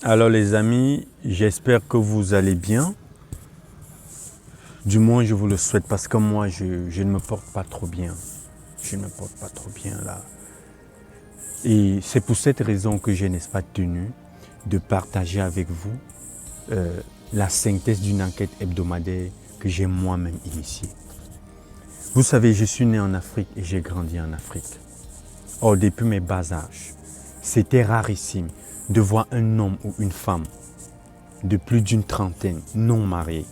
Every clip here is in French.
Alors les amis, j'espère que vous allez bien. Du moins, je vous le souhaite parce que moi, je ne me porte pas trop bien. Je ne me porte pas trop bien là. Et c'est pour cette raison que je n'ai pas tenu de partager avec vous la synthèse d'une enquête hebdomadaire que j'ai moi-même initiée. Vous savez, je suis né en Afrique et j'ai grandi en Afrique. Or, depuis mes bas âges, c'était rarissime de voir un homme ou une femme de plus d'une trentaine non mariés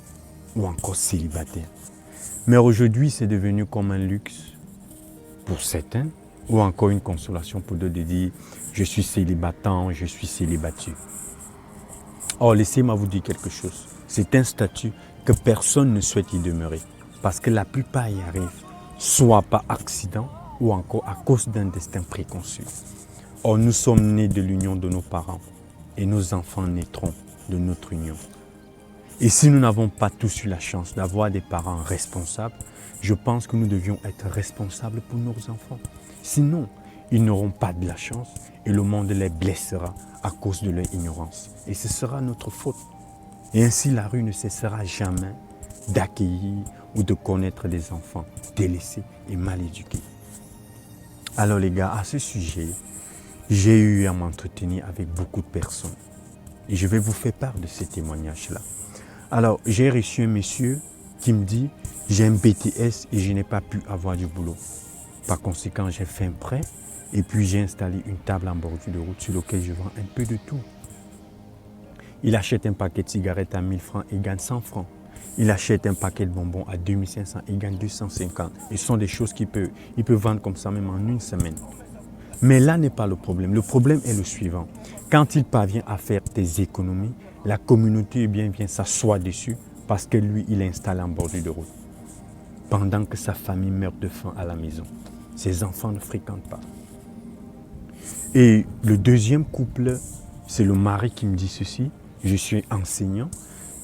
ou encore célibataires. Mais aujourd'hui, c'est devenu comme un luxe pour certains ou encore une consolation pour d'autres de dire « je suis célibatant, je suis célibataire ». Or, laissez-moi vous dire quelque chose. C'est un statut que personne ne souhaite y demeurer parce que la plupart y arrivent, soit par accident ou encore à cause d'un destin préconçu. Or, nous sommes nés de l'union de nos parents et nos enfants naîtront de notre union. Et si nous n'avons pas tous eu la chance d'avoir des parents responsables, je pense que nous devions être responsables pour nos enfants. Sinon, ils n'auront pas de la chance et le monde les blessera à cause de leur ignorance. Et ce sera notre faute. Et ainsi, la rue ne cessera jamais d'accueillir ou de connaître des enfants délaissés et mal éduqués. Alors les gars, à ce sujet, j'ai eu à m'entretenir avec beaucoup de personnes. Et je vais vous faire part de ces témoignages-là. Alors, j'ai reçu un monsieur qui me dit « j'ai un BTS et je n'ai pas pu avoir du boulot ». Par conséquent, j'ai fait un prêt et puis j'ai installé une table en bordure de route sur laquelle je vends un peu de tout. Il achète un paquet de cigarettes à 1000 francs et gagne 100 francs. Il achète un paquet de bonbons à 2500 et gagne 250. Et ce sont des choses qu'il peut vendre comme ça même en une semaine. Mais là n'est pas le problème. Le problème est le suivant. Quand il parvient à faire des économies, la communauté vient s'asseoir dessus parce que lui, il est installé en bordure de route. Pendant que sa famille meurt de faim à la maison. Ses enfants ne fréquentent pas. Et le deuxième couple, c'est le mari qui me dit ceci. Je suis enseignant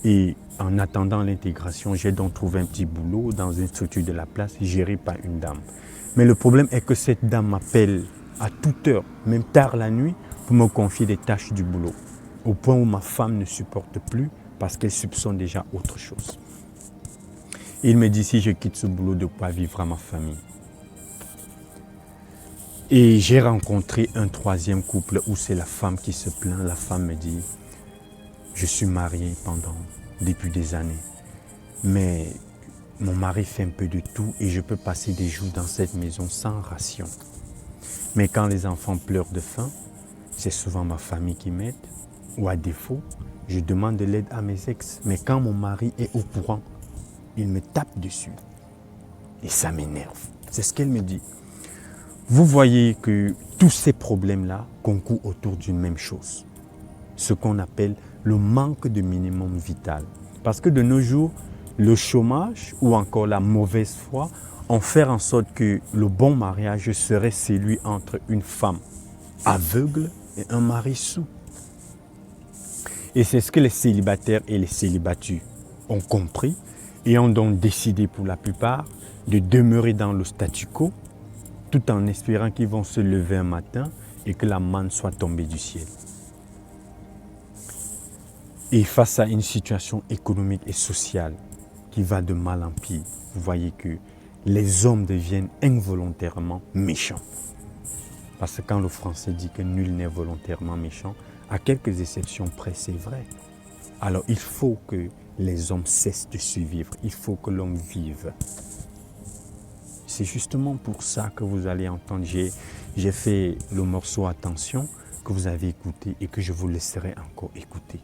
et en attendant l'intégration, j'ai donc trouvé un petit boulot dans une structure de la place gérée par une dame. Mais le problème est que cette dame m'appelle à toute heure, même tard la nuit, pour me confier des tâches du boulot. Au point où ma femme ne supporte plus parce qu'elle soupçonne déjà autre chose. Il me dit si je quitte ce boulot, de quoi vivre à ma famille. Et j'ai rencontré un troisième couple où c'est la femme qui se plaint. La femme me dit, je suis mariée depuis des années, mais mon mari fait un peu de tout et je peux passer des jours dans cette maison sans ration. Mais quand les enfants pleurent de faim, c'est souvent ma famille qui m'aide. Ou à défaut, je demande de l'aide à mes ex. Mais quand mon mari est au courant, il me tape dessus. Et ça m'énerve. C'est ce qu'elle me dit. Vous voyez que tous ces problèmes-là concourent autour d'une même chose. Ce qu'on appelle le manque de minimum vital. Parce que de nos jours, le chômage ou encore la mauvaise foi ont fait en sorte que le bon mariage serait celui entre une femme aveugle et un mari sourd. Et c'est ce que les célibataires et les célibataires ont compris et ont donc décidé pour la plupart de demeurer dans le statu quo tout en espérant qu'ils vont se lever un matin et que la manne soit tombée du ciel. Et face à une situation économique et sociale qui va de mal en pire, vous voyez que les hommes deviennent involontairement méchants. Parce que quand le français dit que nul n'est volontairement méchant, à quelques exceptions près, c'est vrai. Alors il faut que les hommes cessent de survivre, il faut que l'homme vive. C'est justement pour ça que vous allez entendre, j'ai fait le morceau Attention que vous avez écouté et que je vous laisserai encore écouter.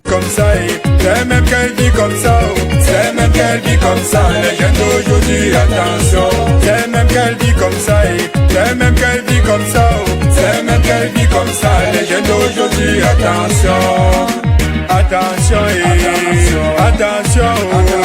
Comme ça, c'est même qu'elle dit comme ça, c'est même qu'elle dit comme ça, les jeunes d'aujourd'hui, attention, c'est même qu'elle dit comme ça, c'est même qu'elle dit comme ça, c'est même qu'elle dit comme ça, les jeunes d'aujourd'hui, attention, attention, attention, attention.